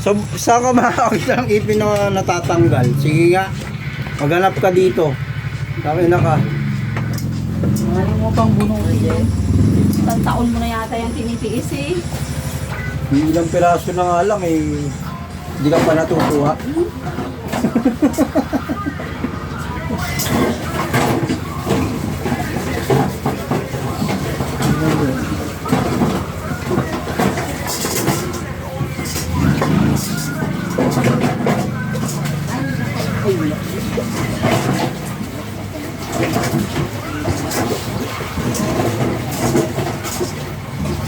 So, saan ka makakakita ng ipin na natatanggal? Sige nga, maghanap ka dito. Kami na ka. Ayaw mo pang bunutin eh. Isang taon mo na yata yung tinitiis eh. Ilang piraso na nga lang eh. Hindi ka pa natutuwa.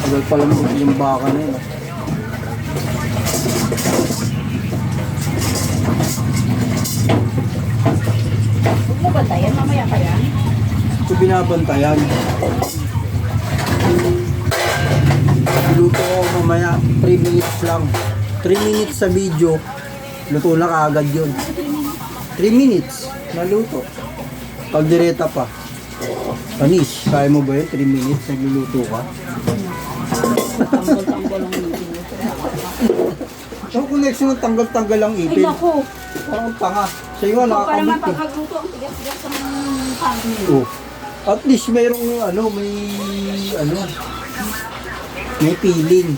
Tagal pala mo yung baka na yun. Huwag mo bantayan, mamaya pa yan. Ito binabantayan. Luto ko mamaya 3 minutes lang. 3 minutes sa video. Luto na kaagad yun. 3 minutes. Naluto. Kaldereta pa. Panis, kaya mo ba yun? 3 minutes nagluluto ka? Tanggol-tanggol ang hindi. Ang connection ng tanggal-tanggal ang Ay ipin. naku! Parang tanga. Sa'yo nga Para naman nakakamit eh. pagkagluto, ang tigas-tigas ng pangin. Oh. At least mayroong may feeling.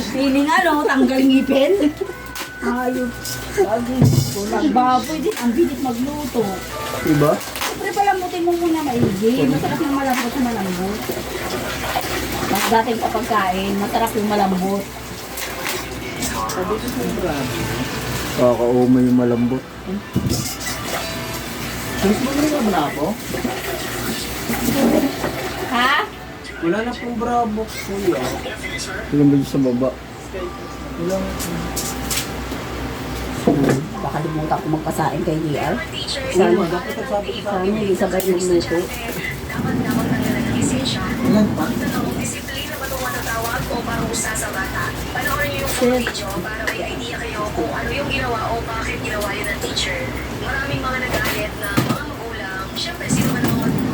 Feeling ano, tanggal ngipin. Ayun. Ang baboy din, ang bilis magluto. Diba? Siyempre palamutin mo muna maigi. Masarap yung malambot sa malambot. Mas dating kapag kain, masarap yung malambot. Kakaumay yung malambot. Gusto mo na bravo? Ha? Wala na pong bravo, kuya. Ilang ba sa baba? Ilang... Baka limutan ko magpasain kay DR. Sana, dapat nagsabi ko sa Sana hindi sabay magluto. ilan pa? Disiplina ba itong matatawag o parusa sa bata? Panoorin niyo yung full video para may idea kayo kung ano yung ginawa o bakit ginawa yun ng teacher. Maraming mga nagalit na mga magulang. Siyempre, sino man ang